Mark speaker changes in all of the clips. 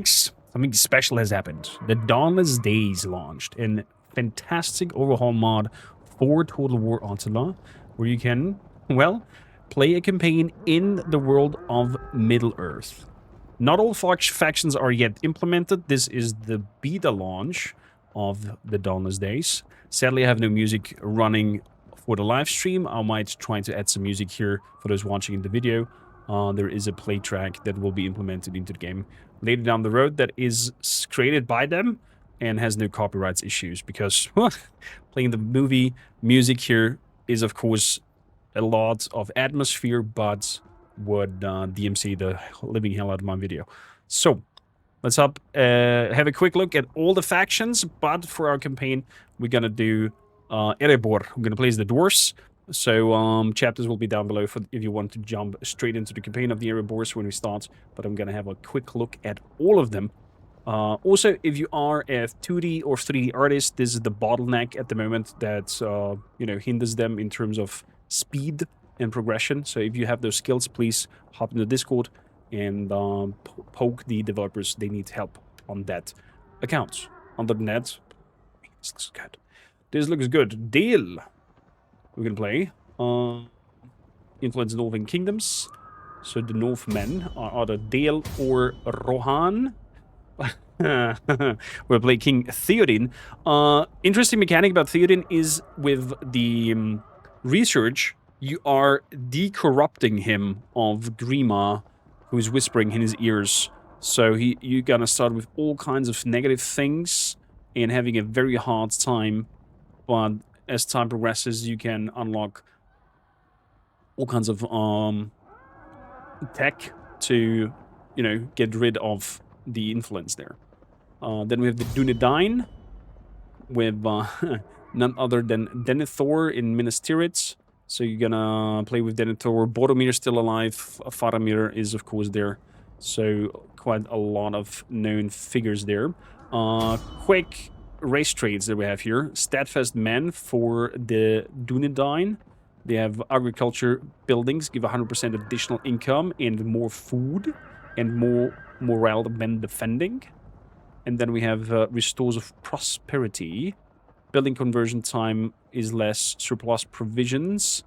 Speaker 1: Something special has happened. The Dawnless Days launched, a fantastic overhaul mod for Total War Attila, where you can, well, play a campaign in the world of Middle-earth. Not all factions are yet implemented. This is the beta launch of the Dawnless Days. Sadly, I have no music running for the live stream. I might try to add some music here for those watching in the video. There is a play track that will be implemented into the game later down the road that is created by them and has no copyrights issues, because playing the movie music here is, of course, a lot of atmosphere, but would DMC the living hell out of my video. So let's have a quick look at all the factions, but for our campaign, we're gonna do Erebor. I'm gonna play as the dwarves. So chapters will be down below for if you want to jump straight into the campaign of the Erebors when we start. But I'm gonna have a quick look at all of them. Also, if you are a 2D or 3D artist, this is the bottleneck at the moment that you know, hinders them in terms of speed and progression. So if you have those skills, please hop into Discord and poke the developers. They need help on that account. Other than that, this looks good. This looks good. Deal. We're gonna play influence Northern Kingdoms. So the Northmen are either Dale or Rohan. We'll play King Theoden. Interesting mechanic about Theoden is with the research, you are decorrupting him of Grima, who's whispering in his ears. So you're gonna start with all kinds of negative things and having a very hard time, but as time progresses, you can unlock all kinds of tech to, you know, get rid of the influence there. Then we have the Dunedain with none other than Denethor in Minas Tirith. So you're gonna play with Denethor. Boromir still alive. Faramir is, of course, there. So quite a lot of known figures there. Quick race traits that we have here. Steadfast men for the Dunedain. They have agriculture buildings, give 100% additional income and more food and more morale when defending. And then we have restores of prosperity. Building conversion time is less. Surplus provisions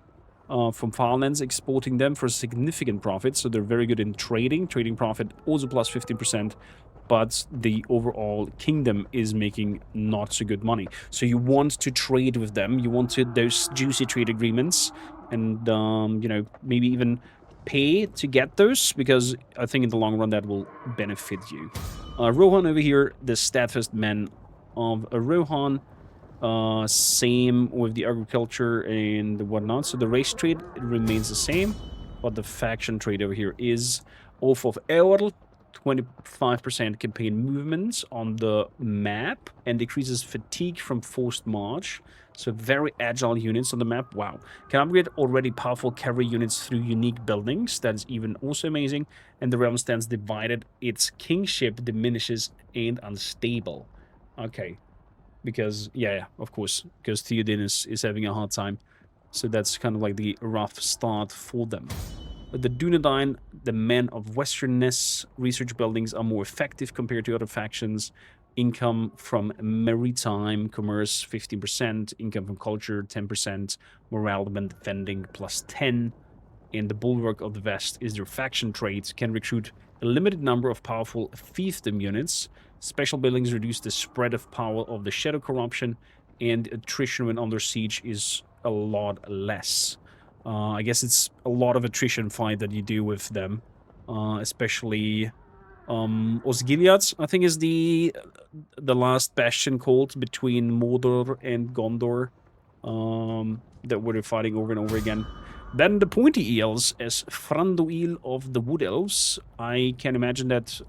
Speaker 1: from farmlands, exporting them for significant profit. So they're very good in trading. Trading profit also plus 15%. But the overall kingdom is making not so good money. So you want to trade with them. You want those juicy trade agreements, and you know, maybe even pay to get those, because I think in the long run that will benefit you. Rohan over here, the steadfast men of Rohan. Same with the agriculture and whatnot. So the race trade, it remains the same, but the faction trade over here is off of Eorl. 25% campaign movements on the map and decreases fatigue from forced march. So very agile units on the map. Wow. Can upgrade already powerful cavalry units through unique buildings. That is even also amazing. And the realm stands divided. Its kingship diminishes and unstable. Okay. Because, yeah, of course. Because Theoden is having a hard time. So that's kind of like the rough start for them. The Dunedain, the men of westernness, research buildings are more effective compared to other factions. Income from maritime commerce, 15%. Income from culture, 10%. Morale when defending, plus 10. And the Bulwark of the West is their faction trait. Can recruit a limited number of powerful fiefdom units. Special buildings reduce the spread of power of the shadow corruption. And attrition when under siege is a lot less. I guess it's a lot of attrition fight that you do with them, especially Osgiliath, I think, is the last bastion called between Mordor and Gondor that we're fighting over and over again. Then the pointy eels as Thranduil of the Wood Elves. I can imagine that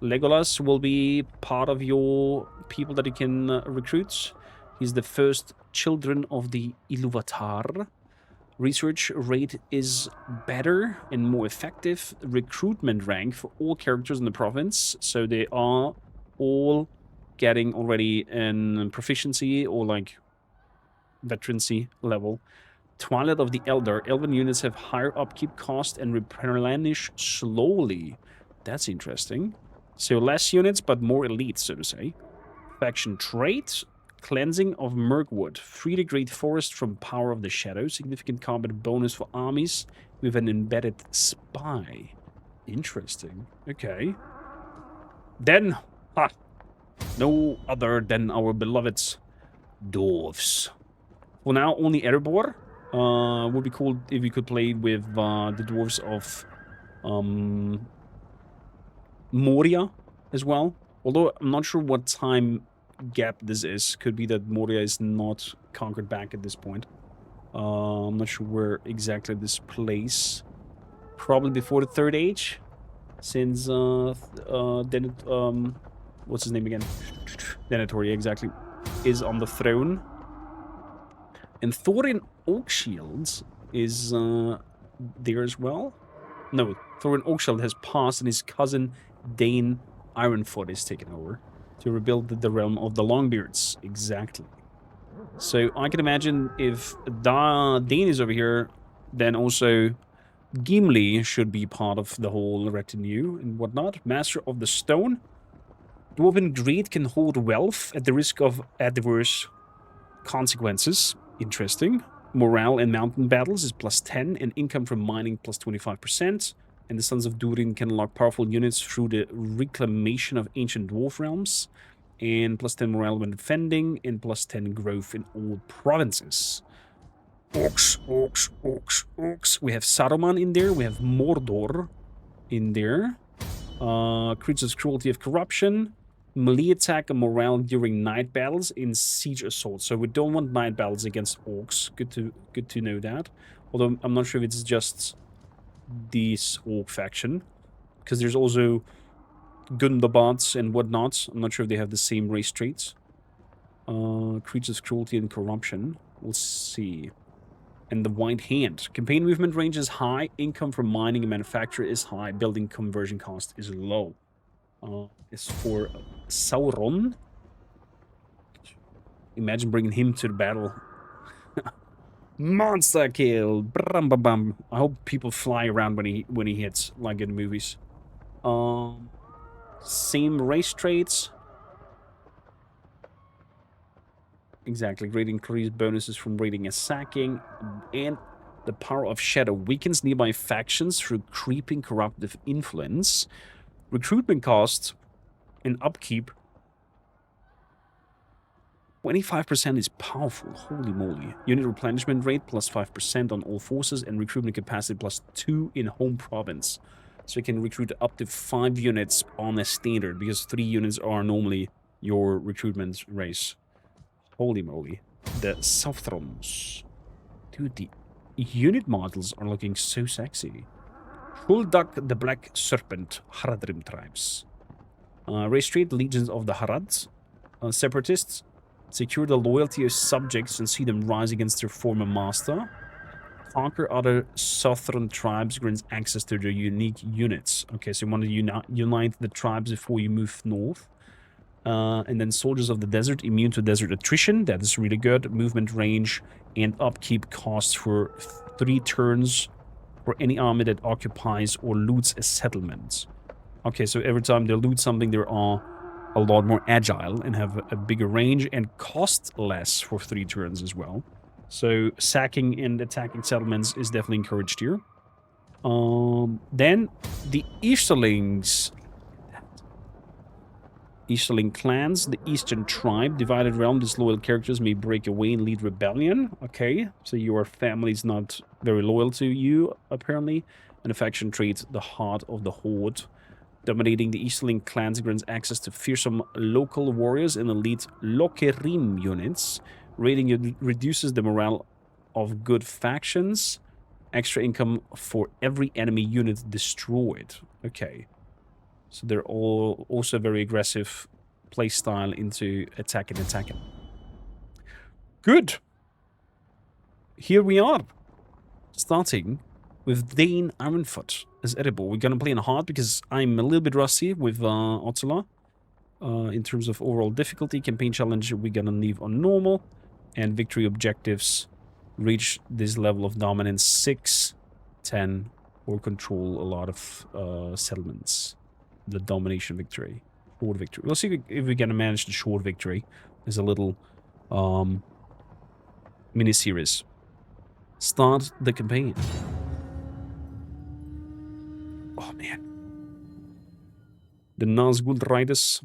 Speaker 1: Legolas will be part of your people that you can recruit. He's the first children of the Ilúvatar. Research rate is better and more effective. Recruitment rank for all characters in the province. So they are all getting already an proficiency or like veterancy level. Twilight of the Elder. Elven units have higher upkeep cost and replenish slowly. That's interesting. So less units, but more elite, so to say. Faction trait. Cleansing of Murkwood. Free the Great Forest from Power of the Shadow. Significant combat bonus for armies with an embedded spy. Interesting. Okay. Then, no other than our beloved dwarves. For now, only Erebor. Would be cool if we could play with the dwarves of Moria as well. Although I'm not sure what time gap this is. Could be that Moria is not conquered back at this point. I'm not sure where exactly this place. Probably before the Third Age, since what's his name again? Denethor, exactly, is on the throne. And Thorin Oakshield is there as well. No, Thorin Oakshield has passed, and his cousin Dane Ironfoot is taken over to rebuild the realm of the Longbeards. Exactly. So I can imagine if Dane is over here, then also Gimli should be part of the whole retinue and whatnot. Master of the Stone. Dwarven greed can hold wealth at the risk of adverse consequences. Interesting. Morale in mountain battles is +10, and income from mining +25%. And the Sons of Durin can unlock powerful units through the reclamation of ancient dwarf realms. And +10 morale when defending, and +10 growth in all provinces. Orcs. We have Saruman in there. We have Mordor in there. Creatures Cruelty of Corruption. Melee attack and morale during night battles in siege assault. So we don't want night battles against orcs. Good to know that. Although I'm not sure if it's just this orc faction, because there's also Gundabots and whatnot. I'm not sure if they have the same race traits. Creatures Cruelty and Corruption. We'll see. And the White Hand. Campaign movement range is high. Income from mining and manufacture is high. Building conversion cost is low. Is for Sauron. Imagine bringing him to the battle. Monster kill. Brum, bum, bum. I hope people fly around when he hits, like in movies. Same race traits. Exactly. Great increased bonuses from raiding and sacking. And the power of shadow weakens nearby factions through creeping corruptive influence. Recruitment cost and upkeep. 25% is powerful. Holy moly. Unit replenishment rate +5% on all forces, and recruitment capacity +2 in home province. So you can recruit up to 5 units on a standard, because 3 units are normally your recruitment race. Holy moly. The Southrons. Dude, the unit models are looking so sexy. Huldak the Black Serpent, Haradrim tribes. Race trait, Legions of the Harads. Separatists, secure the loyalty of subjects and see them rise against their former master. Conquer other Southern tribes, grants access to their unique units. Okay, so you want to unite the tribes before you move north. And then Soldiers of the Desert, immune to desert attrition. That is really good. Movement range and upkeep costs for 3 turns for any army that occupies or loots a settlement. Okay, so every time they loot something, they are a lot more agile and have a bigger range and cost less for 3 turns as well. So sacking and attacking settlements is definitely encouraged here. Then the Easterlings. Easterling clans, the Eastern tribe, divided realm. Disloyal characters may break away and lead rebellion. Okay, so your family's not very loyal to you, apparently. And a faction trait, the Heart of the Horde. Dominating the Easterling clans grants access to fearsome local warriors and elite Lokerim units. Raiding reduces the morale of good factions. Extra income for every enemy unit destroyed. Okay. So they're all also very aggressive playstyle into attacking. Good. Here we are. Starting with Dane Ironfoot as Erebor. We're going to play in hard because I'm a little bit rusty with Attila. In terms of overall difficulty, campaign challenge, we're going to leave on normal. And victory objectives, reach this level of dominance 6, 10, or control a lot of settlements. the domination victory. Short victory. Let's see if we can manage the short victory. There's a little mini-series. Start the campaign. Oh, man. The Nazgul Riders.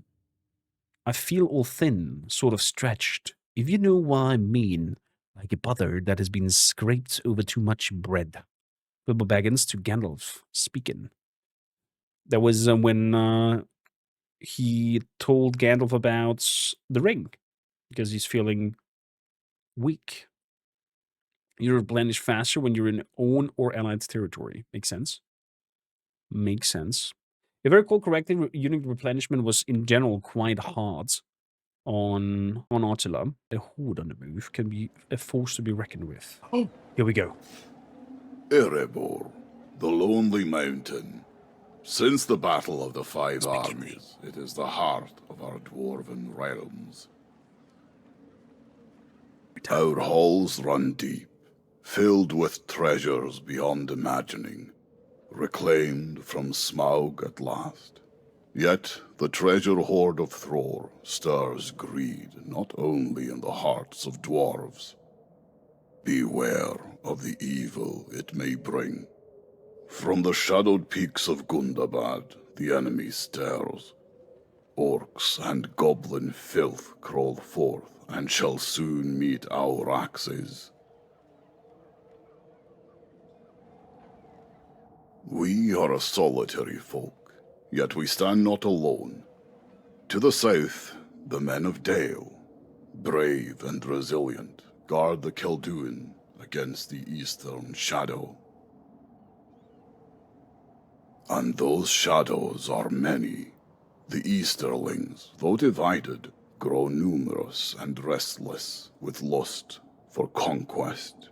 Speaker 1: I feel all thin, sort of stretched. If you know what I mean, like a butter that has been scraped over too much bread. Bilbo Baggins to Gandalf, speaking. That was when he told Gandalf about the ring, because he's feeling weak. You replenish faster when you're in own or allied territory. Makes sense? Makes sense. If I recall correctly, unit replenishment was in general quite hard on Attila. A horde on the move can be a force to be reckoned with. Oh, here we go.
Speaker 2: Erebor, the lonely mountain. Since the Battle of the Five Armies, it is the heart of our dwarven realms. Our halls run deep, filled with treasures beyond imagining, reclaimed from Smaug at last. Yet the treasure hoard of Thror stirs greed not only in the hearts of dwarves. Beware of the evil it may bring. From the shadowed peaks of Gundabad, the enemy stares. Orcs and goblin filth crawl forth and shall soon meet our axes. We are a solitary folk, yet we stand not alone. To the south, the men of Dale, brave and resilient, guard the Kelduin against the eastern shadow. And those shadows are many. The Easterlings, though divided, grow numerous and restless with lust for conquest.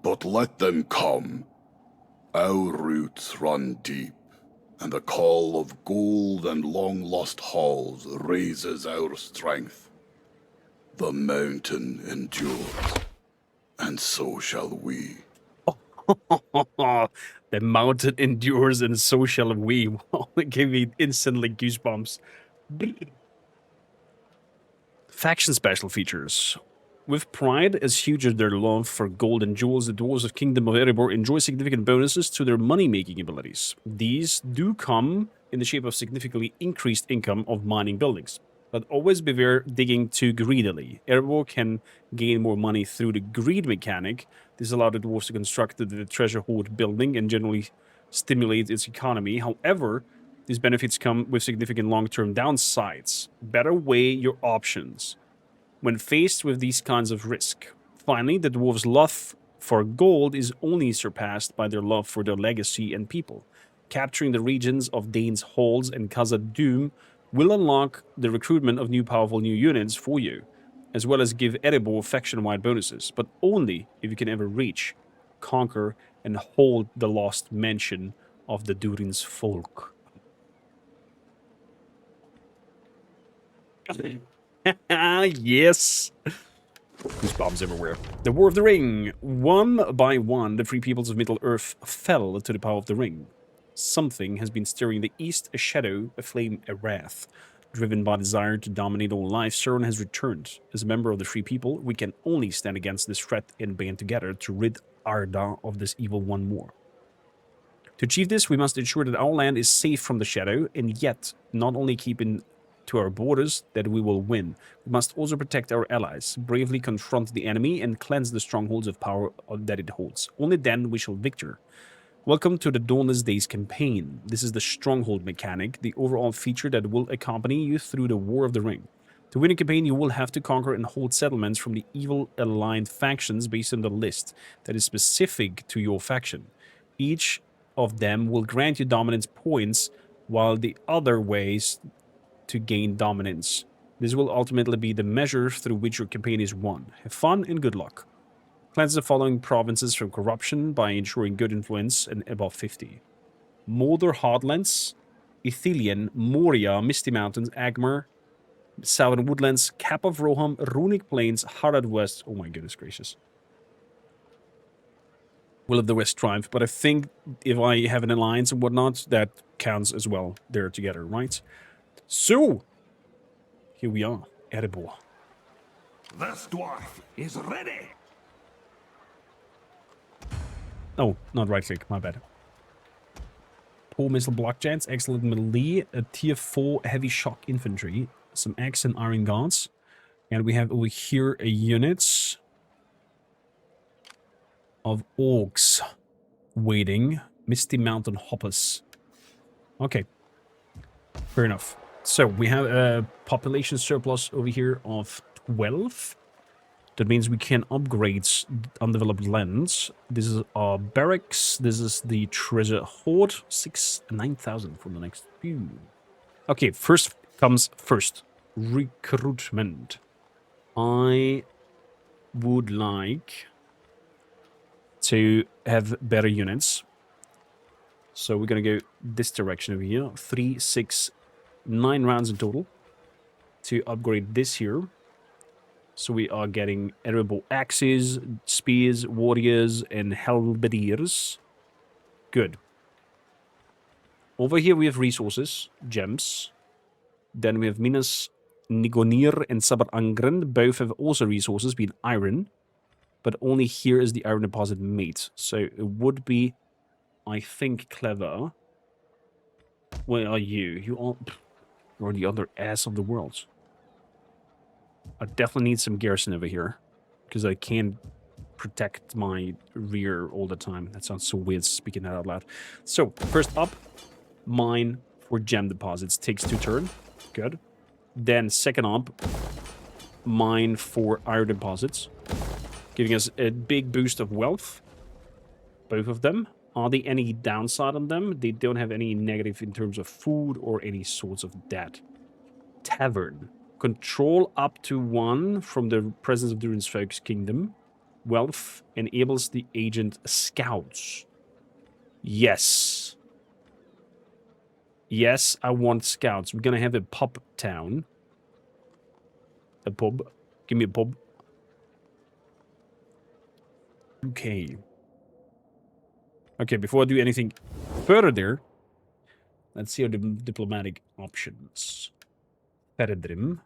Speaker 2: But let them come. Our roots run deep, and the call of gold and long-lost halls raises our strength. The mountain endures, and so shall we.
Speaker 1: The mountain endures, and so shall we. Wow, it gave me instantly goosebumps. Faction special features. With pride as huge as their love for gold and jewels, the Dwarves of Kingdom of Erebor enjoy significant bonuses to their money-making abilities. These do come in the shape of significantly increased income of mining buildings. But always beware digging too greedily. Erebor can gain more money through the greed mechanic. This allows the Dwarves to construct the treasure hoard building and generally stimulate its economy. However, these benefits come with significant long-term downsides. Better weigh your options when faced with these kinds of risk. Finally, the dwarves' love for gold is only surpassed by their love for their legacy and people. Capturing the regions of Dane's Halls and Khazad-dûm will unlock the recruitment of powerful new units for you, as well as give Erebor faction-wide bonuses, but only if you can ever reach, conquer, and hold the lost mansion of the Durin's folk. Yes! Goosebumps everywhere. The War of the Ring. One by one, the free peoples of Middle-earth fell to the power of the ring. Something has been stirring the east, a shadow, a flame, a wrath. Driven by desire to dominate all life, Sauron has returned. As a member of the free people, we can only stand against this threat and band together to rid Arda of this evil one more. To achieve this, we must ensure that our land is safe from the shadow, and yet not only keep in to our borders that we will win. We must also protect our allies, bravely confront the enemy, and cleanse the strongholds of power that it holds. Only then we shall victor. Welcome to the Dawnless Days campaign. This is the stronghold mechanic, the overall feature that will accompany you through the War of the Ring. To win a campaign, you will have to conquer and hold settlements from the evil aligned factions based on the list that is specific to your faction. Each of them will grant you dominance points, while the other ways to gain dominance. This will ultimately be the measure through which your campaign is won. Have fun and good luck. Cleanse the following provinces from corruption by ensuring good influence and above 50. Mordor Heartlands, Ithilien, Moria, Misty Mountains, Agmar, Southern Woodlands, Cap of Roham, Runic Plains, Harad West. Oh my goodness gracious. will of the West triumph. But I think if I have an alliance and whatnot, that counts as well. They're together, right? So, here we are, Erebor.
Speaker 3: This dwarf is ready.
Speaker 1: Oh, not right click, my bad. Poor missile block jets, excellent melee, a tier 4 heavy shock infantry, some X and iron guards. And we have over here a unit of orcs waiting. Misty Mountain Hoppers. Okay. Fair enough. So we have a population surplus over here of 12. That means we can upgrade undeveloped lands. This is our barracks. This is the treasure hoard. 9,000 for the next few. Okay, first comes first. Recruitment. I would like to have better units. So we're going to go this direction over here. 3, 6, 9 rounds in total to upgrade this here. So we are getting Erebor axes, spears, warriors, and halberdiers. Good. Over here we have resources, gems. Then we have Minas Nigonir and Sabar Angren. Both have also resources, being iron. But only here is the iron deposit made. So it would be, I think, clever. Where are you? You're the other ass of the world. I definitely need some garrison over here. Because I can't protect my rear all the time. That sounds so weird speaking that out loud. So, first up, mine for gem deposits. Takes 2 turns. Good. Then, second up, mine for iron deposits. Giving us a big boost of wealth. Both of them. Are there any downside on them? They don't have any negative in terms of food or any sorts of that. Tavern. Control up to 1 from the presence of Durin's Folk's kingdom. Wealth enables the agent scouts. Yes. Yes, I want scouts. We're gonna have a pub town. A pub. Give me a pub. Okay. Okay, before I do anything further there, let's see our diplomatic options. Peredrim.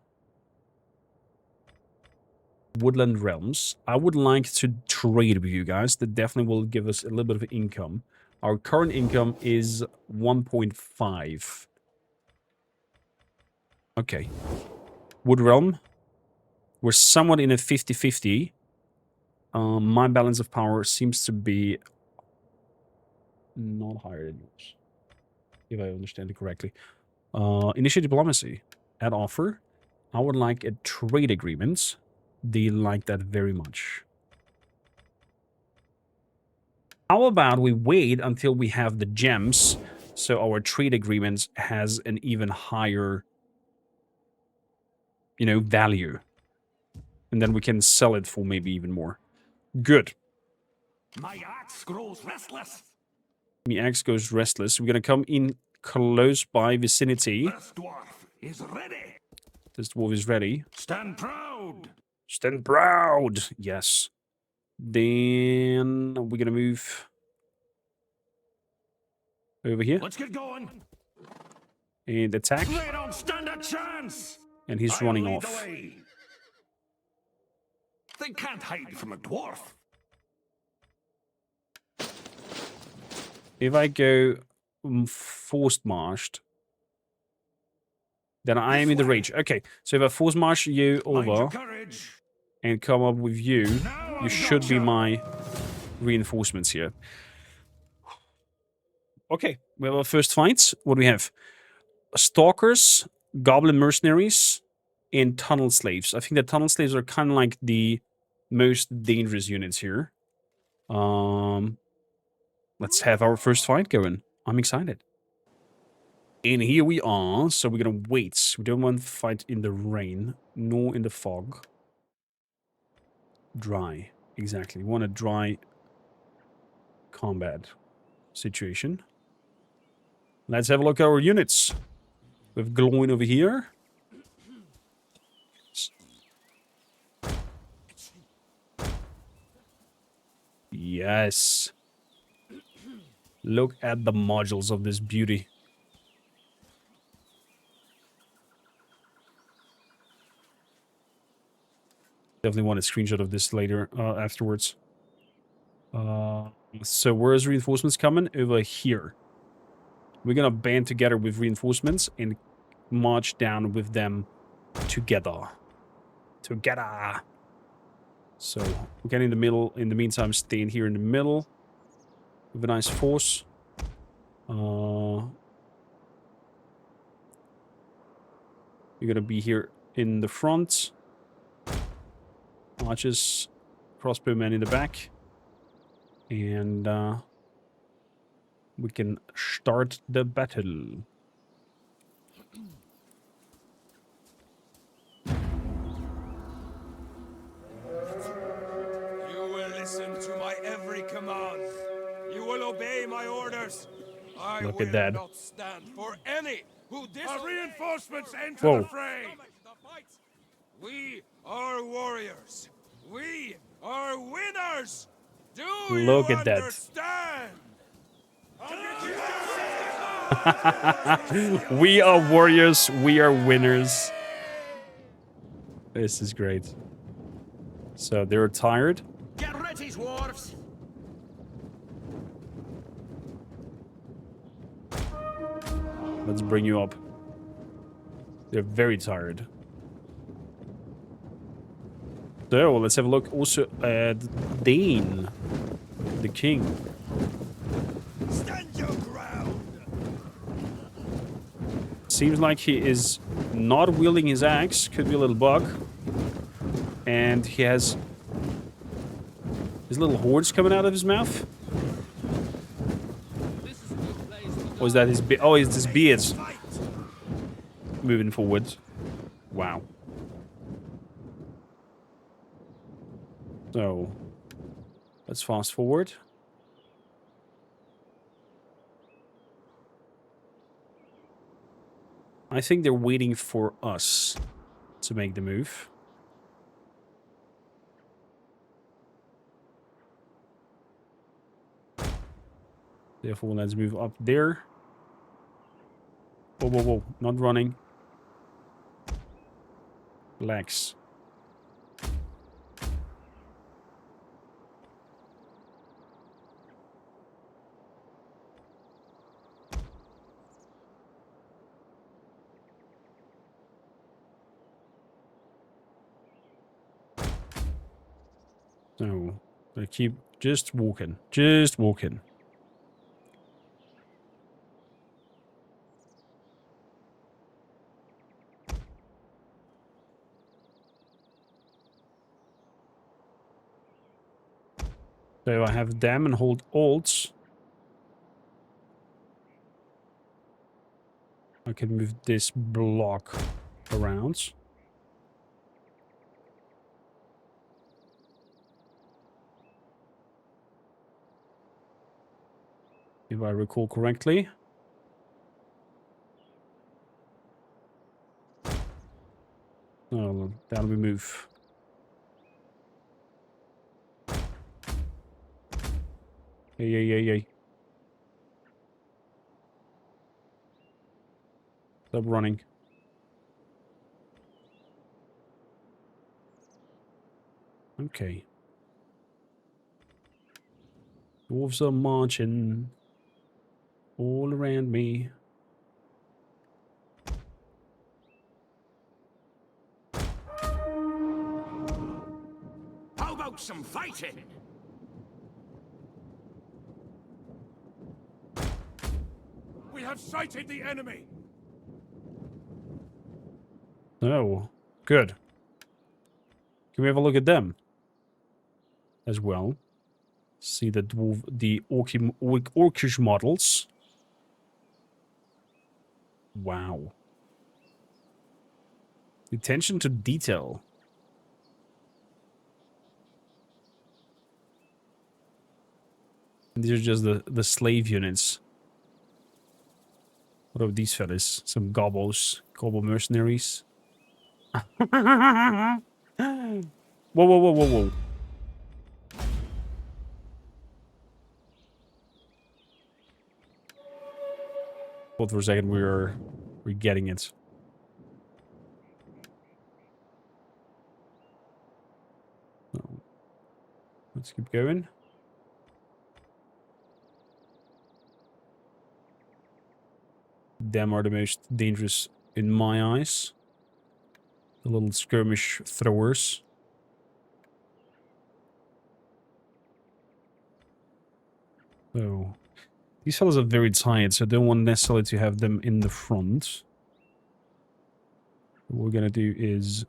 Speaker 1: Woodland Realms. I would like to trade with you guys. That definitely will give us a little bit of income. Our current income is 1.5. Okay. Wood Realm. We're somewhat in a 50-50. My balance of power seems to be not higher than yours, if I understand it correctly. Initiate diplomacy. Add offer. I would like a trade agreement. They like that very much. How about we wait until we have the gems, so our trade agreement has an even higher, you know, value. And then we can sell it for maybe even more. Good.
Speaker 3: My axe grows restless.
Speaker 1: My axe goes restless. We're going to come in close by vicinity.
Speaker 3: This dwarf is ready.
Speaker 1: This dwarf is ready.
Speaker 3: Stand proud.
Speaker 1: Stand proud. Yes. Then we're going to move over here.
Speaker 3: Let's get going.
Speaker 1: And attack.
Speaker 3: They don't stand a chance.
Speaker 1: And he's
Speaker 3: I'll
Speaker 1: running
Speaker 3: lead
Speaker 1: off.
Speaker 3: the way. They can't hide from a dwarf.
Speaker 1: If I go forced marched, then I am in the rage. Okay, so if I force march you
Speaker 3: Mind your
Speaker 1: over
Speaker 3: courage.
Speaker 1: and come up with you,
Speaker 3: Now
Speaker 1: you
Speaker 3: I've
Speaker 1: should
Speaker 3: got
Speaker 1: be
Speaker 3: you.
Speaker 1: my reinforcements here. Okay, we have our first fight. What do we have? Stalkers, goblin mercenaries, and tunnel slaves. I think the tunnel slaves are kind of like the most dangerous units here. Let's have our first fight going. I'm excited. And here we are. So we're going to wait. We don't want to fight in the rain, nor in the fog. Dry. Exactly. We want a dry combat situation. Let's have a look at our units. We have Gloin over here. Yes. Look at the modules of this beauty. Definitely want a screenshot of this later, afterwards. So where's reinforcements coming? Over here. We're gonna band together with reinforcements and march down with them together. Together. So we're getting in the middle. In the meantime, staying here in the middle with a nice force. You're gonna be here in the front. Archers, crossbowmen in the back. And we can start the battle.
Speaker 4: You will listen to my every command. You will obey my orders. I
Speaker 1: Look
Speaker 4: will
Speaker 1: at that.
Speaker 4: not stand for any who
Speaker 3: Our reinforcements enter
Speaker 1: Whoa.
Speaker 3: the fray.
Speaker 4: We are warriors. We are winners. Do
Speaker 1: Look
Speaker 4: you
Speaker 1: at that.
Speaker 4: understand?
Speaker 1: We are warriors. We are winners. This is great. So they're tired.
Speaker 3: Get ready, dwarves.
Speaker 1: Let's bring you up. They're very tired. So let's have a look also at Dane, the king.
Speaker 4: Stand your ground.
Speaker 1: Seems like he is not wielding his axe. Could be a little bug. And he has his little horns coming out of his mouth. Or is that his beard? Oh, it's his beard. Moving forward. Wow. So, let's fast forward. I think they're waiting for us to make the move. Therefore, let's move up there. Whoa, whoa, whoa. Not running. Relax. So, I keep just walking. Just walking. So I have them and hold Alt. I can move this block around. If I recall correctly. Oh, that'll be move. Yay. Stop running. Okay. Dwarves are marching all around me.
Speaker 3: How about some fighting?
Speaker 4: We have sighted the enemy.
Speaker 1: Oh, good. Can we have a look at them as well? See the orcish models. Wow. Attention to detail. These are just the slave units. What are these fellas? Some gobbles. Gobble mercenaries. Whoa. Thought for a second we're getting it. So, let's keep going. Them are the most dangerous in my eyes. The little skirmish throwers. So, these fellas are very tired, so I don't want necessarily to have them in the front. What we're gonna do is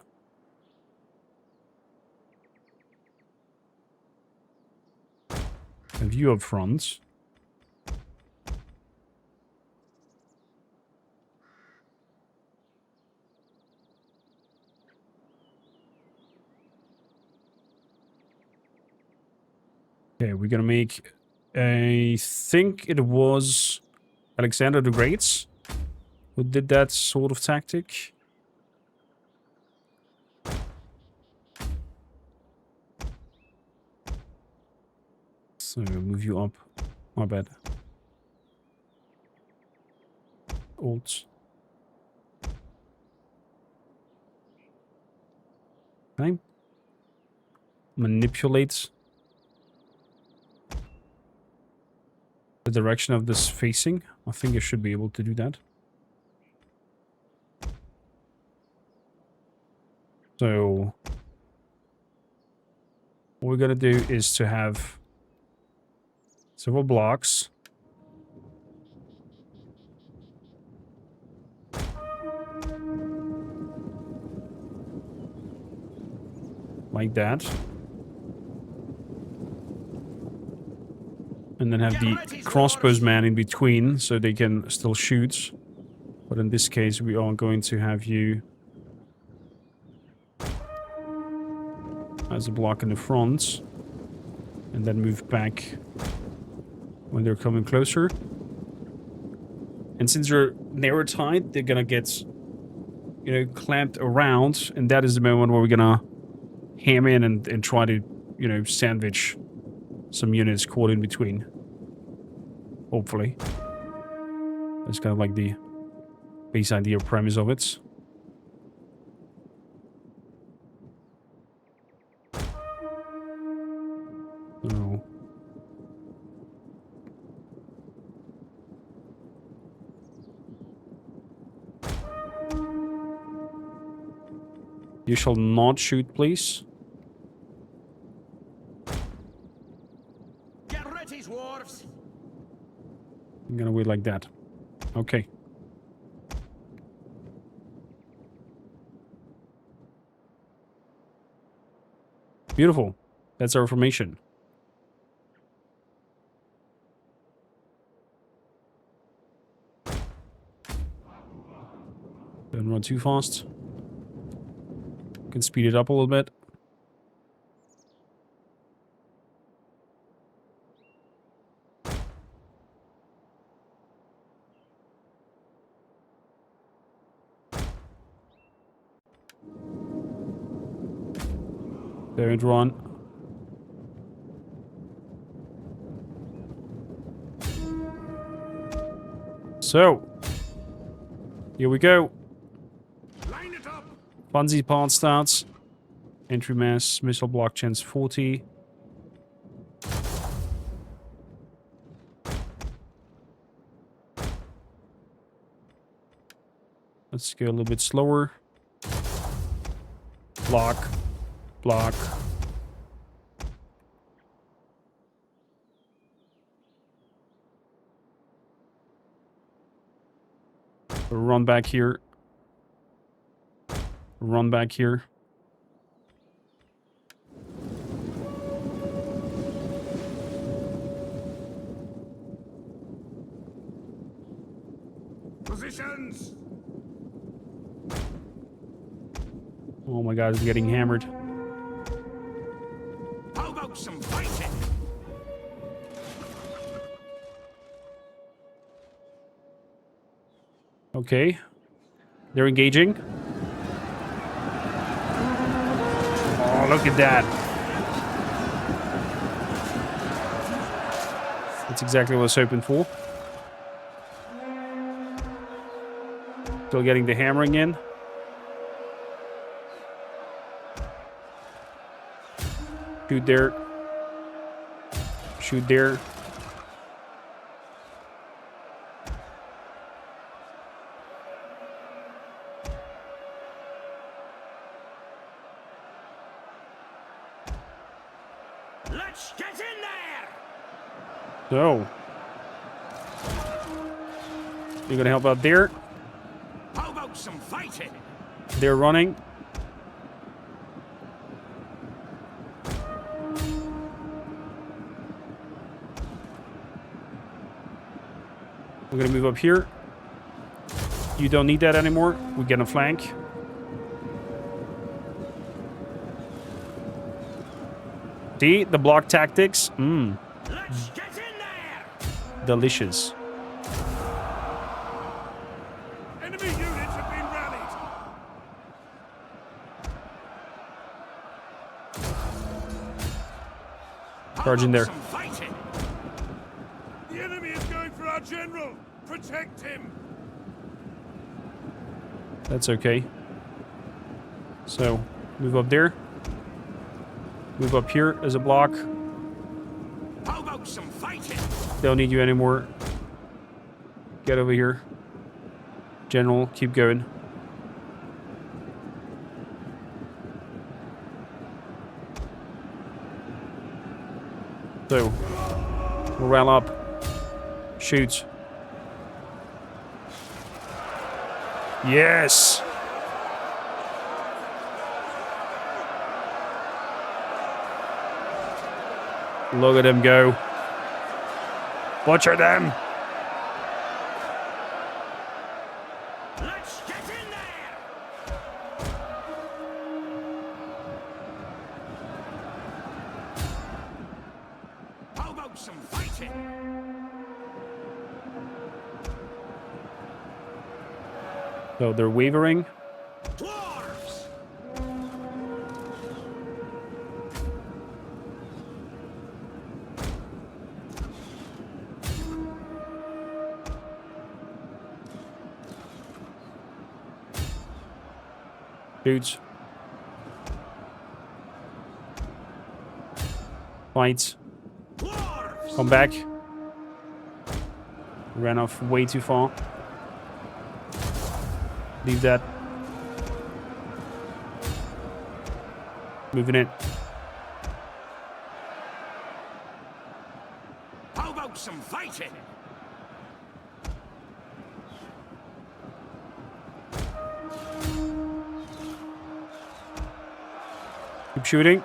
Speaker 1: have you up front. Okay, we're gonna make, I think it was Alexander the Great who did that sort of tactic. So move you up. My bad. Alt. Okay. Manipulate the direction of this facing. I think I should be able to do that. So what we're gonna do is to have several blocks. Like that. And then have the crossbows man in between so they can still shoot. But in this case, we are going to have you as a block in the front. And then move back when they're coming closer. And since they're narrow tight, they're gonna get, you know, clamped around. And that is the moment where we're gonna ham in and try to, you know, sandwich some units caught in between. Hopefully. That's kind of like the base idea or premise of it. So. You shall not shoot, please.
Speaker 3: Get ready, dwarves.
Speaker 1: I'm gonna wait like that. Okay. Beautiful. That's our formation. Don't run too fast. Can speed it up a little bit. Don't run. So, here we go.
Speaker 3: Line it up.
Speaker 1: Fancy part starts. Entry mass, missile block chance 40. Let's go a little bit slower. Block. Block. Run back here. Run back here.
Speaker 3: Positions.
Speaker 1: Oh my god, he's getting hammered.
Speaker 3: How about some fighting?
Speaker 1: Okay. They're engaging. Oh, look at that. That's exactly what I was hoping for. Still getting the hammering in. Shoot there. Shoot there.
Speaker 3: Let's get in there!
Speaker 1: So. You're gonna help out there.
Speaker 3: How about some fighting?
Speaker 1: They're running. We're gonna move up here. You don't need that anymore. We get a flank. See the block tactics?
Speaker 3: Let's get in there!
Speaker 1: Delicious.
Speaker 3: Enemy units have been rallied!
Speaker 1: Charge in there.
Speaker 3: Some fighting!
Speaker 4: The enemy is going for our general. Protect him.
Speaker 1: That's okay. So, move up there. Move up here as a block.
Speaker 3: How about some fighting?
Speaker 1: Don't need you anymore. Get over here. General, keep going. So, morale up. Shoot. Yes! Look at him go. Butcher them!
Speaker 3: Let's get in there! How about some fighting?
Speaker 1: So they're wavering.
Speaker 3: Dwarves!
Speaker 1: Dudes. Fight.
Speaker 3: Dwarves!
Speaker 1: Come back. Ran off way too far. Leave that. Moving it.
Speaker 3: How about some fighting?
Speaker 1: Keep shooting.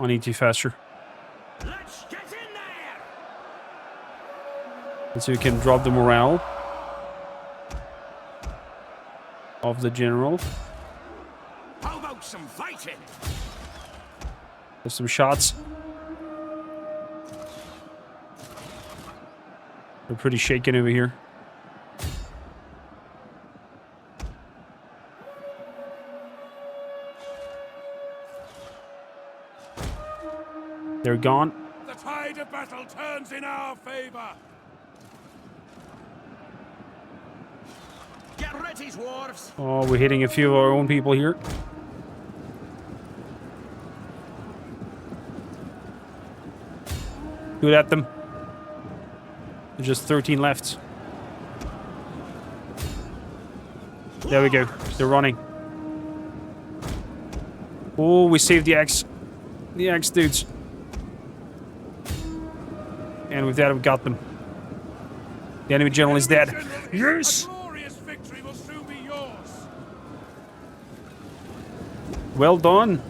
Speaker 1: I need you faster.
Speaker 3: Let's get in there!
Speaker 1: And so you can drop the morale of the general.
Speaker 3: How about some fighting?
Speaker 1: There's some shots. They're pretty shaken over here. They're gone.
Speaker 4: The tide of battle turns in our favor.
Speaker 3: Get ready, dwarves!
Speaker 1: Oh, we're hitting a few of our own people here. Shoot at them. There's just 13 left. There we go. They're running. Oh, we saved the axe. The axe dudes. And with that, we got them. The enemy general is dead. Yes!
Speaker 4: A glorious victory will soon be yours.
Speaker 1: Well done.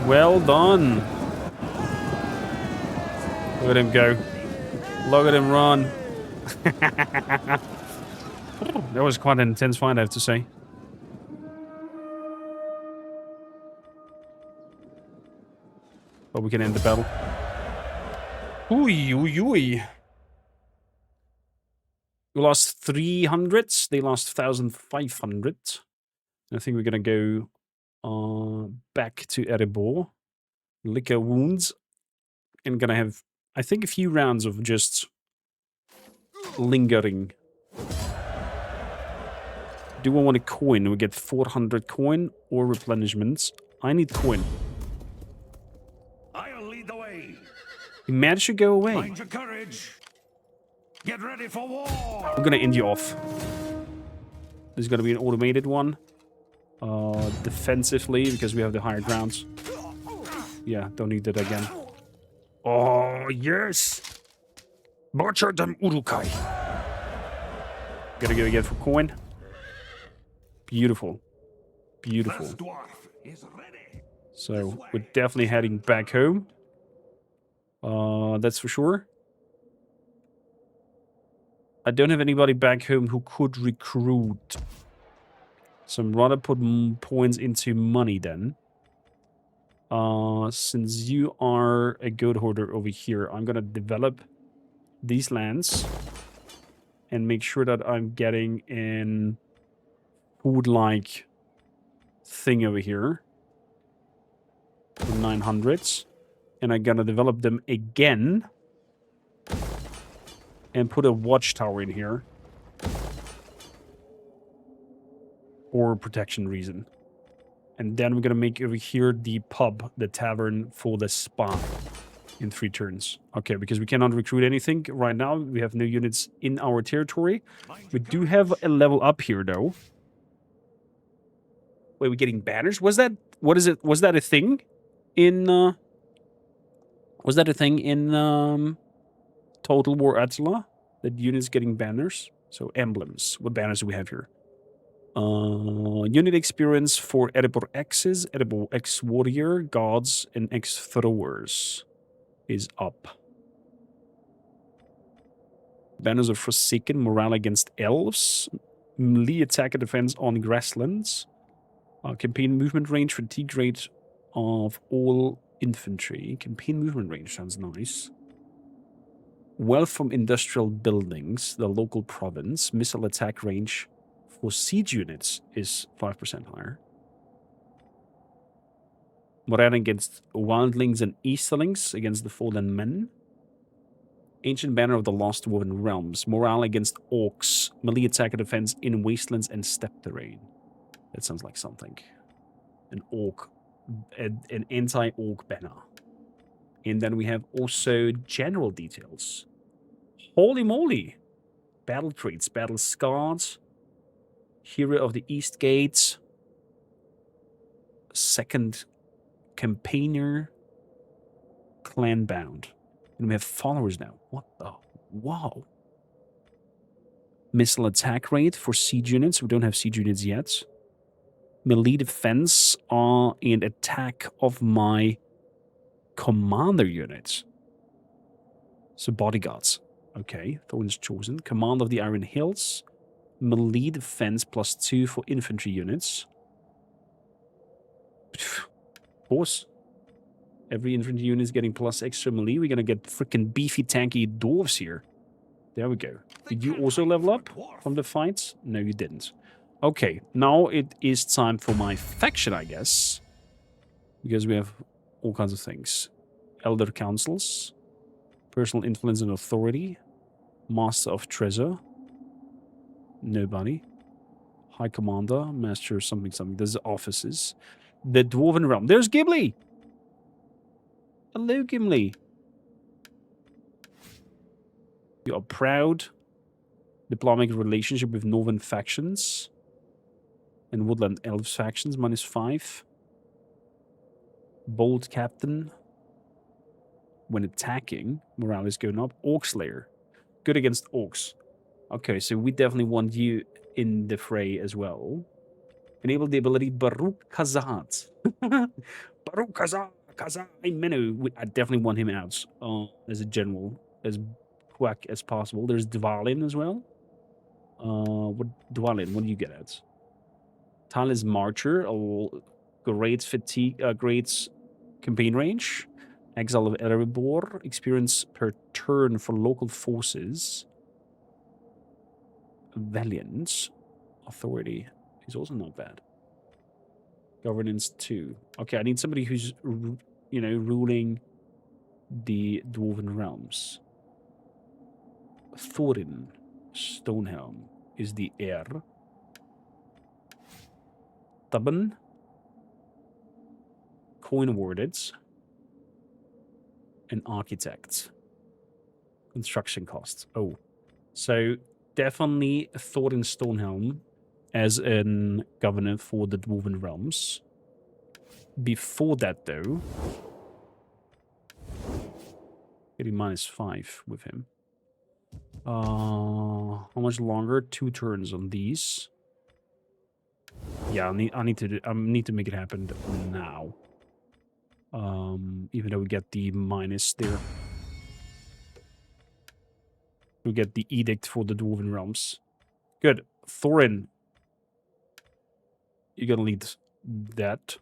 Speaker 1: Well done. Look at him go. Look at him run. That was quite an intense fight, I have to say. But we can end the battle. Ooh, ooh, ooh. We lost 300. They lost 1,500. I think we're gonna go Back to Erebor. Liquor wounds. And gonna have, I think, a few rounds of just lingering. Do I want a coin? We get 400 coin or replenishments. I need coin.
Speaker 3: I'll lead the way.
Speaker 1: You managed to go away.
Speaker 3: Mind your courage. Get ready for war.
Speaker 1: I'm gonna end you off. There's gonna be an automated one. Defensively, because we have the higher grounds. Yeah, don't need that again. Oh, yes! Butcher them Urukai. Gotta go again for coin. Beautiful. Beautiful.
Speaker 3: This dwarf is ready.
Speaker 1: So, we're definitely heading back home. That's for sure. I don't have anybody back home who could recruit. So I'm rather put points into money then. Since you are a goat hoarder over here, I'm gonna develop these lands and make sure that I'm getting in food-like thing over here. For 900s. And I'm gonna develop them again. And put a watchtower in here. For protection reason. And then we're gonna make over here the pub, the tavern for the spa. In 3 turns. Okay, because we cannot recruit anything right now. We have no units in our territory. We do have a level up here though. Wait, we're getting banners? Was that, what is it? Was that a thing? Was that a thing in Total War Attila? That units getting banners? So emblems. What banners do we have here? Unit experience for Erebor X's, Erebor X Warrior, Gods, and X Throwers is up. Banners of Forsaken, Morale against Elves, melee attack and defense on grasslands, campaign movement range, fatigue rate of all infantry. Campaign movement range sounds nice. Wealth from industrial buildings, the local province, missile attack range for siege units is 5% higher. Morale against wildlings and easterlings against the fallen men. Ancient banner of the lost woven realms. Morale against orcs. Melee attack and defense in wastelands and steppe terrain. That sounds like something. An orc. An anti-orc banner. And then we have also general details. Holy moly! Battle traits. Battle scars. Hero of the East Gates. Second campaigner. Clan bound. And we have followers now. What the? Wow. Missile attack rate for siege units. We don't have siege units yet. Melee defense and attack of my commander units. So bodyguards. Okay, Thorn's chosen. Command of the Iron Hills. Melee defense +2 for infantry units. Of course. Every infantry unit is getting plus extra melee. We're gonna get freaking beefy, tanky dwarves here. There we go. Did you also level up from the fights? No, you didn't. Okay, now it is time for my faction, I guess. Because we have all kinds of things. Elder Councils. Personal influence and authority. Master of Treasure. Nobody. High Commander. Master something something. There's offices. The Dwarven Realm. There's Gimli! Hello, Gimli. You are proud. Diplomatic relationship with Northern factions. And Woodland Elves factions, -5. Bold Captain. When attacking, morale is going up. Orc Slayer. Good against orcs. Okay, so we definitely want you in the fray as well. Enable the ability Baruch Khazad. Baruch Khazad. I definitely want him out as a general, as quick as possible. There's Dvalin as well. Dvalin, what do you get out? Talis Marcher, great fatigue, great campaign range. Exile of Erebor, experience per turn for local forces. Valiant authority is also not bad. Governance 2. Okay, I need somebody who's, you know, ruling the Dwarven realms. Thorin Stonehelm is the heir. Stubborn. Coin warded. An architect. Construction costs. Oh. So definitely Thorin Stonehelm as an governor for the Dwarven realms. Before that, though, getting -5 with him. How much longer? 2 turns on these. Yeah, I need to make it happen now. Even though we get the minus there. We get the edict for the Dwarven realms. Good. Thorin. You're gonna lead that.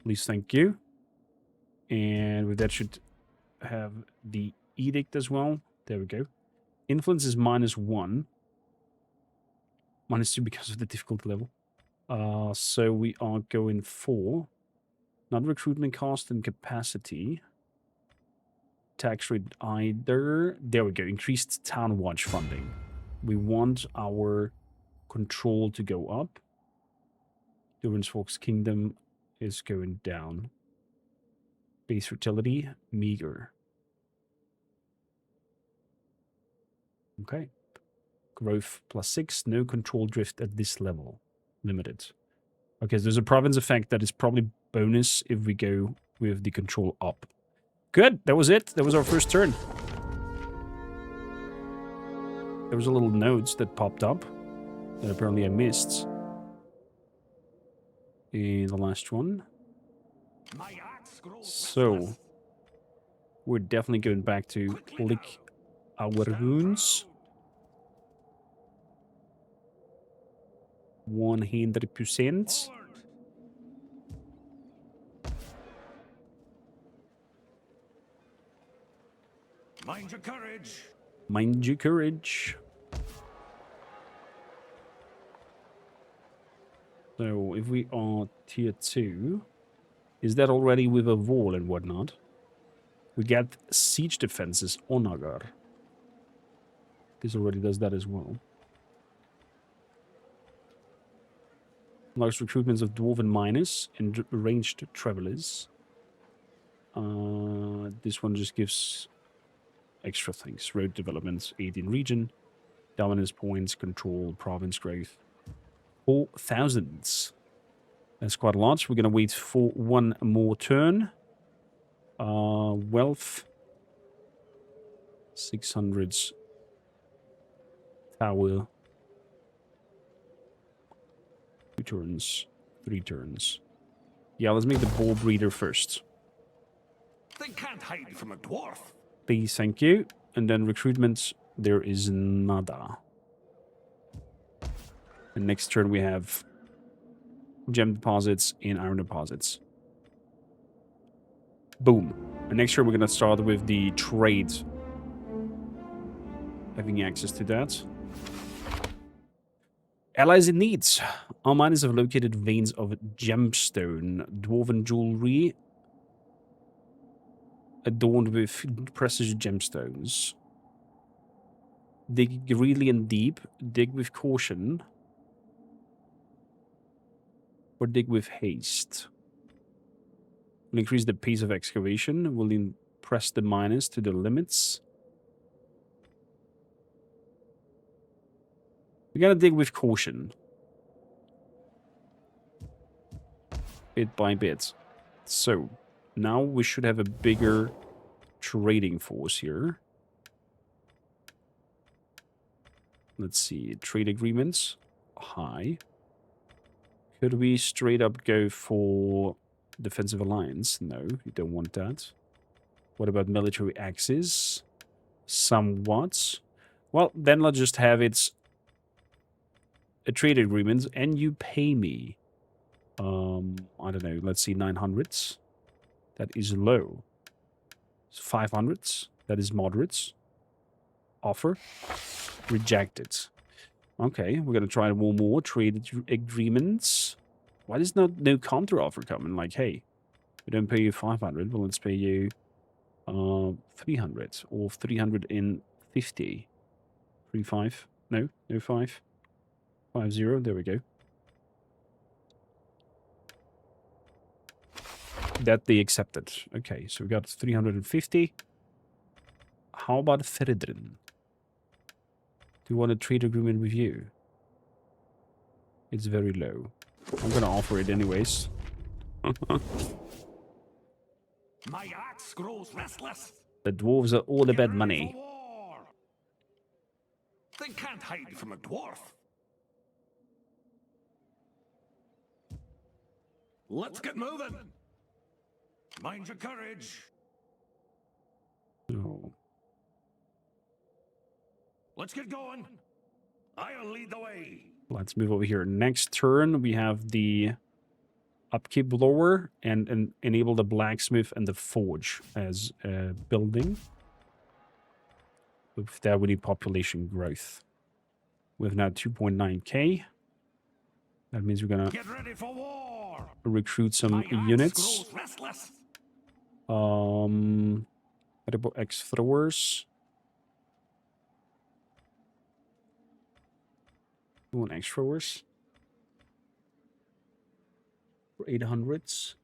Speaker 1: Please, thank you. And with that should have the edict as well. There we go. Influence is -1. -2 because of the difficulty level. So we are going for not recruitment cost and capacity. Tax rate either. There we go. Increased town watch funding. We want our control to go up. Durance Fox Kingdom is going down. Base fertility, meager. Okay. Growth +6. No control drift at this level. Limited. Okay, so there's a province effect that is probably bonus if we go with the control up. Good, that was it. That was our first turn. There was a little notes that popped up that apparently I missed in the last one. So, we're definitely going back to lick our wounds. 100%.
Speaker 3: Mind your courage.
Speaker 1: Mind your courage. So, if we are tier 2, is that already with a wall and whatnot? We get siege defenses on Nagar. This already does that as well. Large recruitments of dwarven miners and ranged travelers. This one just gives extra things. Road developments, 18 region, dominance points, control, province growth. 4,000. That's quite a lot. We're going to wait for one more turn. Wealth. 600. Tower. 2 turns. 3 turns. Yeah, let's make the ball breeder first.
Speaker 3: They can't hide from a dwarf.
Speaker 1: Please, thank you. And then recruitment, there is nada. And next turn we have gem deposits and iron deposits. Boom. And next turn we're going to start with the trade. Having access to that. Allies in need. Our miners have located veins of gemstone, dwarven jewelry, adorned with precious gemstones. Dig greedily and deep. Dig with caution. Or dig with haste. Will increase the pace of excavation. Will impress the miners to their limits. We gotta dig with caution. Bit by bit. So, now we should have a bigger trading force here. Let's see. Trade agreements. High. Could we straight up go for defensive alliance? No, you don't want that. What about military axes? Somewhat. Well, then let's just have it a trade agreement and you pay me. I don't know. Let's see, 900s. That is low. 500s. That is moderate. Offer. Rejected. Okay, we're gonna try one more trade agreements. Why does no counter offer coming? Like, hey, we don't pay you 500, well, let's pay you 300 or 350. 35. No, no 5. 50. There we go. That they accepted. Okay, so we got 350. How about Feridrin? Do you want a trade agreement with you? It's very low. I'm gonna offer it anyways.
Speaker 3: My axe grows restless.
Speaker 1: The dwarves are all
Speaker 3: Get
Speaker 1: about
Speaker 3: ready
Speaker 1: money.
Speaker 3: for war. They can't hide from a dwarf. Let's get moving. Mind your courage.
Speaker 1: Oh.
Speaker 3: Let's get going. I'll lead the way.
Speaker 1: Let's move over here. Next turn, we have the upkeep blower and enable the blacksmith and the forge as a building. With that, we need population growth. We have now 2.9k. That means we're gonna
Speaker 3: Get ready for war.
Speaker 1: recruit some
Speaker 3: My axe
Speaker 1: units.
Speaker 3: grows restless.
Speaker 1: What about X throwers? We want X throwers for 800s.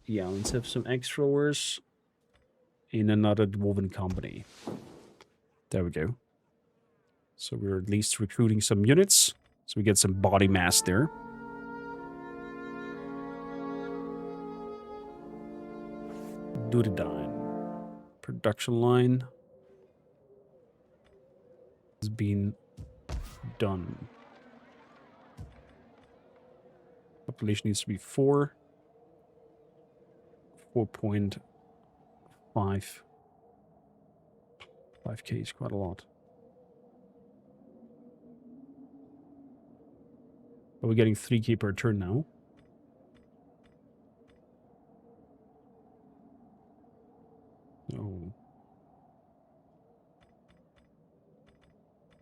Speaker 1: Yeah, let's have some X throwers in another dwarven company. There we go. So we're at least recruiting some units, so we get some body mass there. Duridine. Production line has been done. Population needs to be 4. 4.5. 5k is quite a lot. Are we getting 3k per turn now? No.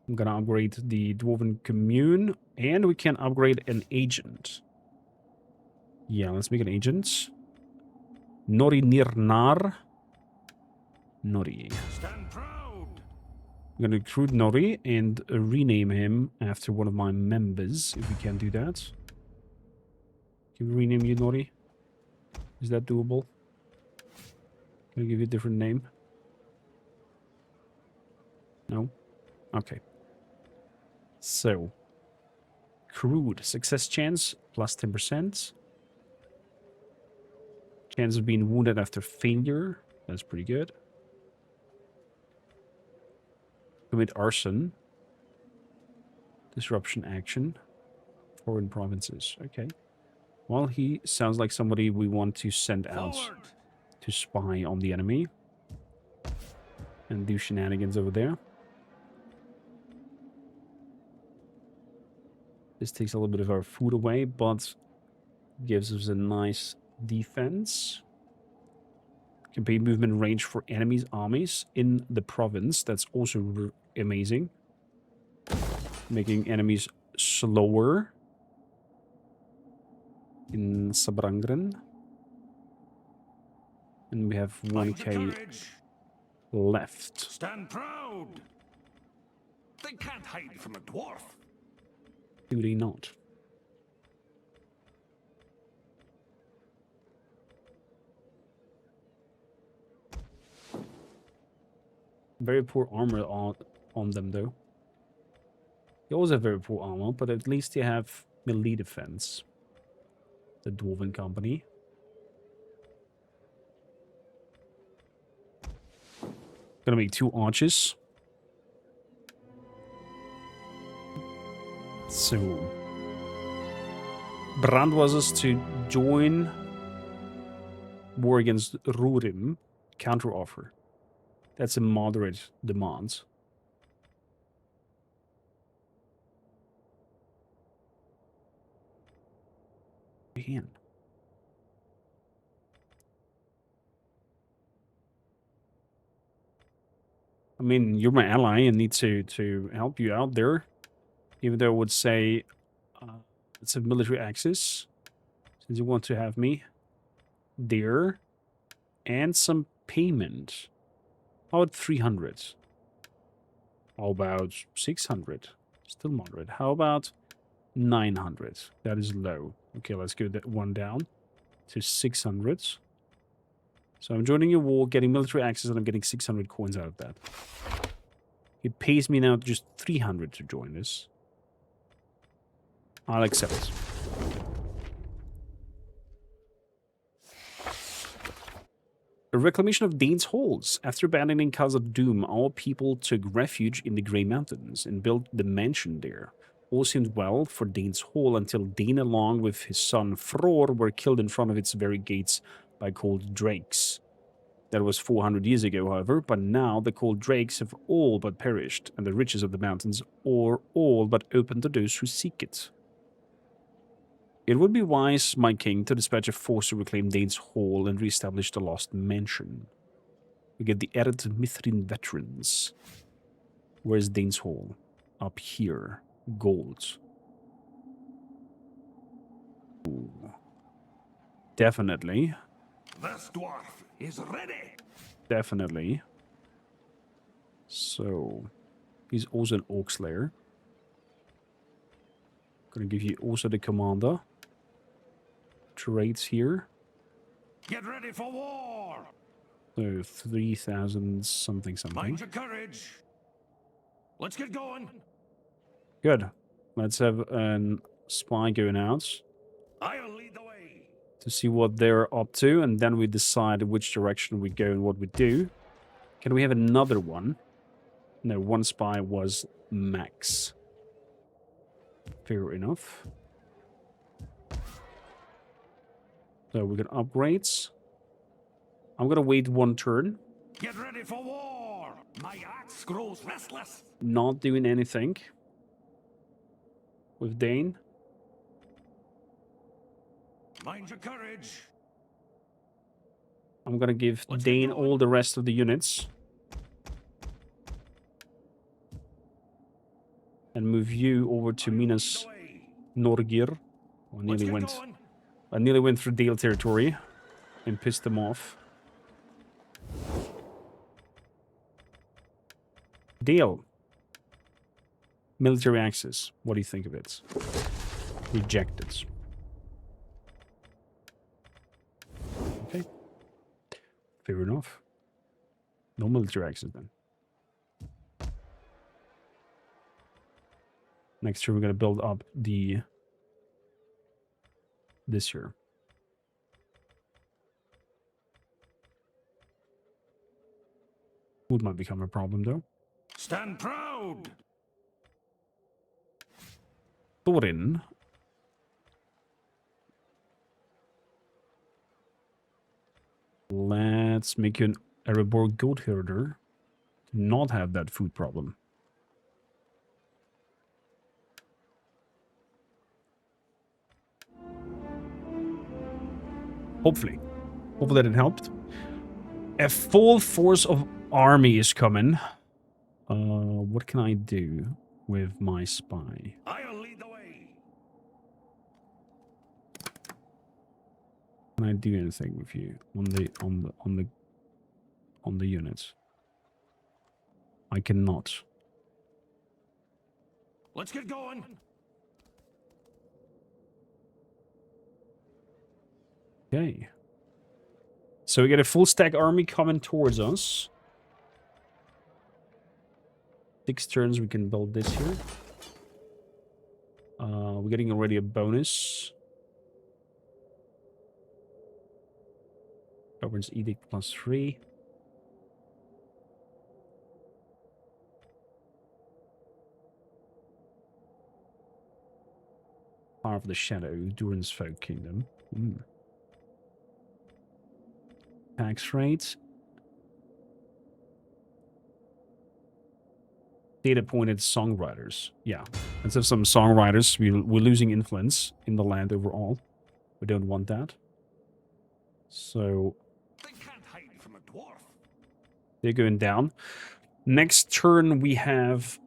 Speaker 1: I'm gonna upgrade the Dwarven Commune, and we can upgrade an agent. Yeah, let's make an agent. Nori Nirnar. Nori.
Speaker 3: Stand proud.
Speaker 1: I'm gonna recruit Nori and rename him after one of my members, if we can do that. Can we rename you Nori? Is that doable? Can I give you a different name? No? Okay. So, crude success chance plus 10%. Chance of being wounded after failure. That's pretty good. Commit arson. Disruption action. Foreign provinces. Okay. Well, he sounds like somebody we want to send out
Speaker 3: Forward.
Speaker 1: to spy on the enemy and do shenanigans over there. This takes a little bit of our food away, but gives us a nice defense. Campaign movement range for enemies' armies in the province. That's also amazing. Making enemies slower in Sabrangren. And we have
Speaker 3: Mind your
Speaker 1: 1k
Speaker 3: courage.
Speaker 1: left.
Speaker 3: Stand proud. They can't hide from a dwarf.
Speaker 1: Do they not? Very poor armor on them, though. They always have very poor armor, but at least they have melee defense. The Dwarven Company. Gonna make 2 archers. So, Brand was us to join war against Rurim. Counter offer. That's a moderate demand. Man. I mean, you're my ally and need to help you out there. Even though I would say it's a military axis. Since you want to have me there. And some payment. How about 300? How about 600? Still moderate. How about 900? That is low. Okay, let's go that one down to 600. So I'm joining your war, getting military access, and I'm getting 600 coins out of that. It pays me now just 300 to join this. I'll accept. A reclamation of Dane's halls. After abandoning Khazad Doom, our people took refuge in the Grey Mountains and built the mansion there. All seemed well for Dane's hall until Dane, along with his son Fror, were killed in front of its very gates by cold drakes. That was 400 years ago, however, but now the cold drakes have all but perished, and the riches of the mountains are all but open to those who seek it. It would be wise, my king, to dispatch a force to reclaim Dane's hall and re-establish the lost mansion. We get the added Mithrin veterans. Where's Dane's hall? Up here. Gold. Ooh. Definitely.
Speaker 3: This dwarf is ready.
Speaker 1: Definitely. So, he's also an Orc Slayer. Gonna give you also the commander. Traits here.
Speaker 3: Get ready for war.
Speaker 1: So 3,000 something something.
Speaker 3: Mind your courage. Let's get going.
Speaker 1: Good. Let's have a spy going out
Speaker 3: I'll lead the way.
Speaker 1: to see what they're up to, and then we decide which direction we go and what we do. Can we have another one? No, one spy was max. Fair enough. So we got upgrades. I'm gonna wait one turn.
Speaker 3: Get ready for war. My axe grows restless.
Speaker 1: Not doing anything with Dane.
Speaker 3: Mind your courage.
Speaker 1: I'm gonna give
Speaker 3: Let's get
Speaker 1: Dane
Speaker 3: going.
Speaker 1: all the rest of the units. And move you over to Minas Norgir. I nearly went through Dale territory and pissed them off. Dale. Military access. What do you think of it? Rejected. Okay. Fair enough. No military access then. Next year we're going to build up the... this year. Food might become a problem though.
Speaker 3: Stand proud.
Speaker 1: Thorin. Let's make you an Erebor goat herder. Not have that food problem. Hopefully. Hopefully that helped. A full force of army is coming. What can I do with my spy?
Speaker 3: I'll lead the way.
Speaker 1: Can I do anything with you on the units? I cannot.
Speaker 3: Let's get going.
Speaker 1: Okay. So we get a full stack army coming towards us. 6 turns we can build this here. We're getting already a bonus. Governance Edict +3. Power of the Shadow, Durin's Folk Kingdom. Tax rates. Data-pointed songwriters. Yeah. Let's have some songwriters. We're losing influence in the land overall. We don't want that. So...
Speaker 3: They can't hide from a dwarf.
Speaker 1: they're going down. Next turn, we have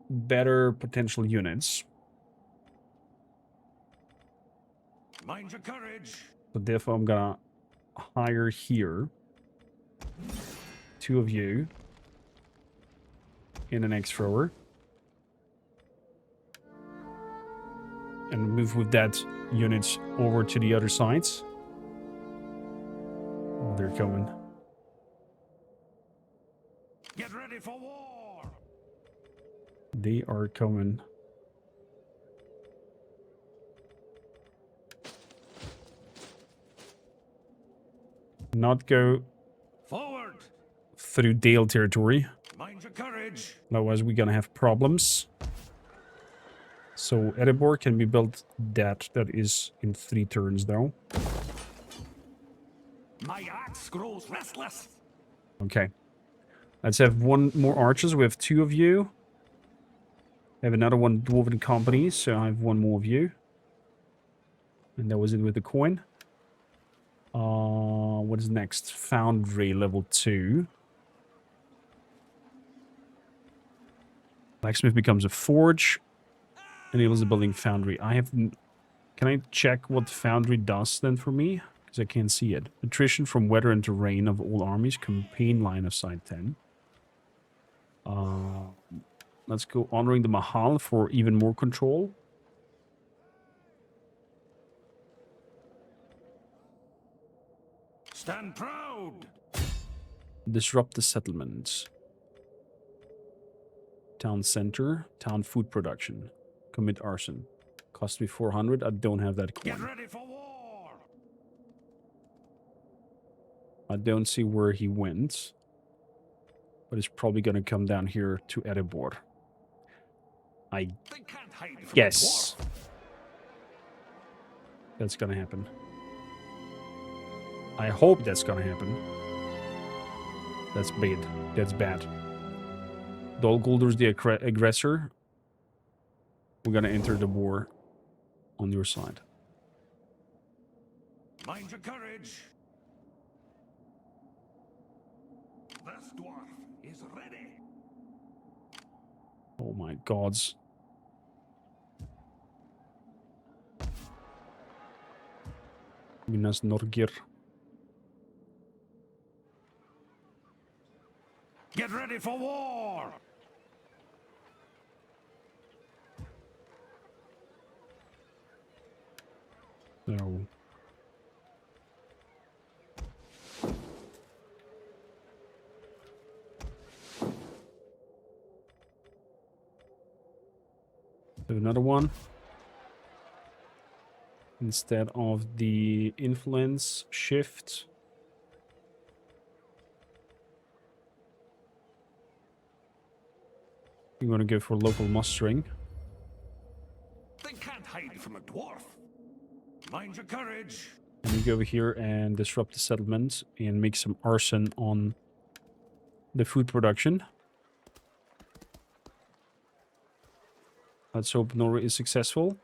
Speaker 1: better potential units.
Speaker 3: Mind your courage.
Speaker 1: So therefore I'm gonna hire here 2 of you in an X thrower. And move with that units over to the other sides. Oh, they're coming.
Speaker 3: Get ready for war.
Speaker 1: They are coming. Not go
Speaker 3: Forward.
Speaker 1: through Dale territory.
Speaker 3: Mind your courage.
Speaker 1: Otherwise we're gonna have problems. So Erebor can be built that is in 3 turns though.
Speaker 3: My axe grows restless.
Speaker 1: Okay. Let's have 1 more archers. We have 2 of you. I have another 1 dwarven company, so I have 1 more of you. And that was it with the coin. What is next? Foundry level 2. Blacksmith becomes a forge. Enables the building foundry. I have... Can I check what foundry does then for me? Because I can't see it. Attrition from weather and terrain of all armies. Campaign line of sight 10. Let's go honoring the Mahal for even more control.
Speaker 3: Stand proud.
Speaker 1: Disrupt the settlements. Town center. Town food production. Commit arson. Cost me 400. I don't have that
Speaker 3: Get
Speaker 1: coin.
Speaker 3: ready for war.
Speaker 1: I don't see where he went. But it's probably going to come down here to Erebor. I
Speaker 3: They can't hide from
Speaker 1: guess
Speaker 3: a dwarf.
Speaker 1: that's going to happen. I hope that's going to happen. That's bad. That's bad. Dolguldur's the aggressor. We're going to enter the war on your side.
Speaker 3: Mind your courage. This dwarf is ready.
Speaker 1: Oh my gods. Minas Norgir.
Speaker 3: Get ready for war.
Speaker 1: No. Do another one. Instead of the influence shift. We want to go for local mustering.
Speaker 3: They can't hide from a dwarf. Mind your courage.
Speaker 1: And we go over here and disrupt the settlement and make some arson on the food production. Let's hope Norway is successful.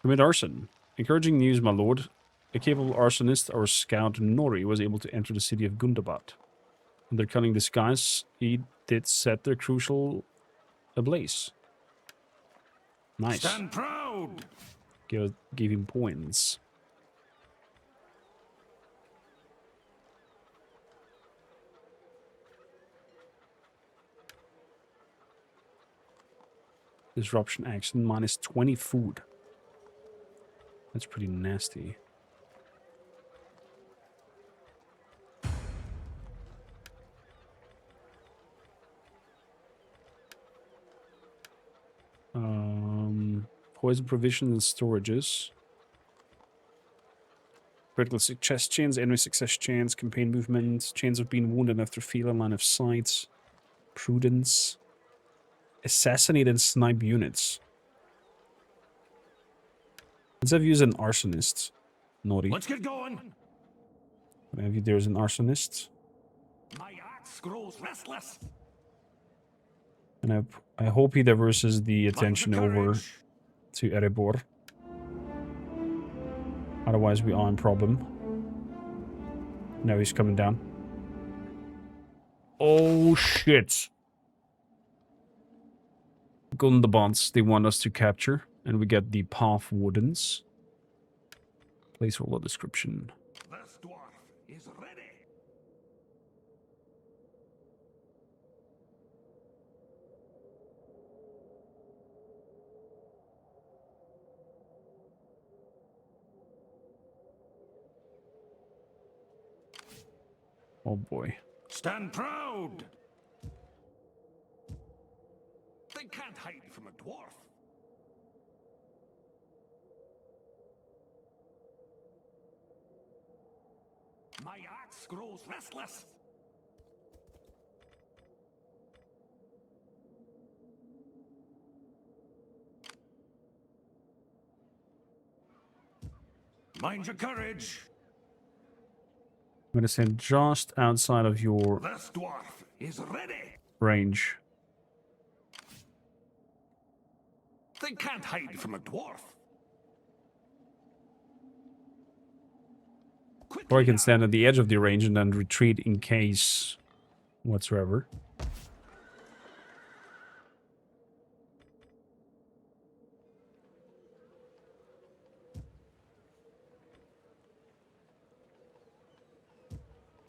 Speaker 1: Commit arson. Encouraging news, my lord. A capable arsonist, our scout Nori, was able to enter the city of Gundabad. Under cunning disguise, he did set the crucial ablaze. Nice.
Speaker 3: Stand proud.
Speaker 1: Give him points. Disruption action, minus 20 food. That's pretty nasty. Poison provision and storages. Critical success chains, enemy success chains, campaign movement, chains of being wounded after feeling line of sight, prudence, assassinate and snipe units. Let's have you as an arsonist, Nori.
Speaker 3: Let's get going.
Speaker 1: Can I have you there as an arsonist?
Speaker 3: My axe grows restless.
Speaker 1: And I hope he diverses the
Speaker 3: Mind
Speaker 1: attention
Speaker 3: your
Speaker 1: over
Speaker 3: courage.
Speaker 1: to Erebor. Otherwise we are in problem. Now he's coming down. Oh shit. Gundabans, they want us to capture. And we get the Path Wardens. Placeholder description.
Speaker 3: This dwarf is ready.
Speaker 1: Oh boy.
Speaker 3: Stand proud. They can't hide from a dwarf. My axe grows restless. Mind your courage.
Speaker 1: I'm gonna send just outside of your
Speaker 3: This dwarf is ready.
Speaker 1: range.
Speaker 3: They can't hide from a dwarf.
Speaker 1: Or I can
Speaker 3: Quickly
Speaker 1: stand
Speaker 3: now.
Speaker 1: at the edge of the range and then retreat in case whatsoever.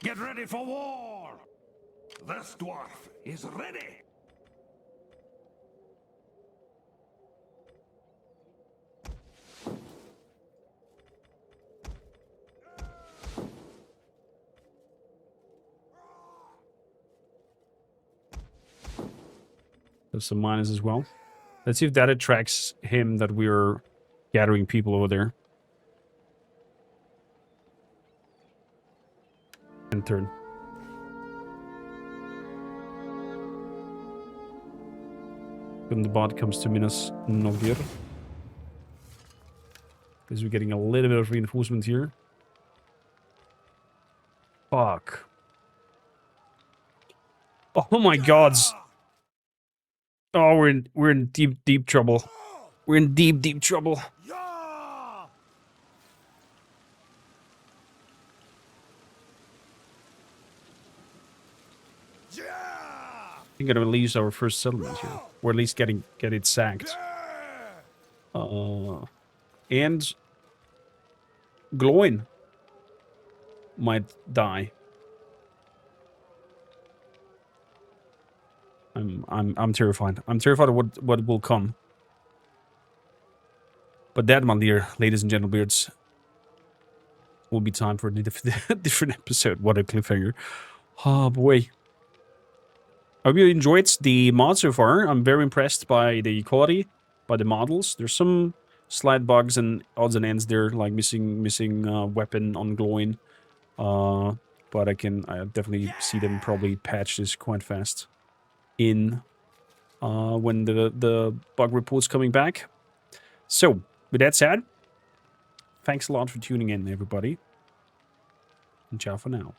Speaker 3: Get ready for war. This dwarf is ready.
Speaker 1: There's some miners as well. Let's see if that attracts him that we're gathering people over there. And turn. When the bot comes to Minas Novir. Because we're getting a little bit of reinforcement here. Fuck. Oh my god. Oh, we're in deep trouble. We're in deep trouble.
Speaker 4: Yeah! Yeah!
Speaker 1: I think I'm gonna lose our first settlement here. Or at least get it sacked. And Gloin might die. I'm terrified. I'm terrified of what will come. But that, my dear ladies and gentlemen, beards, will be time for a different episode. What a cliffhanger. Oh boy. I hope you enjoyed the mod so far. I'm very impressed by the quality, by the models. There's some slight bugs and odds and ends there, like missing weapon on Gloin. But I definitely see them probably patch this quite fast in when the bug report's coming back. So, with that said, thanks a lot for tuning in, everybody. And ciao for now.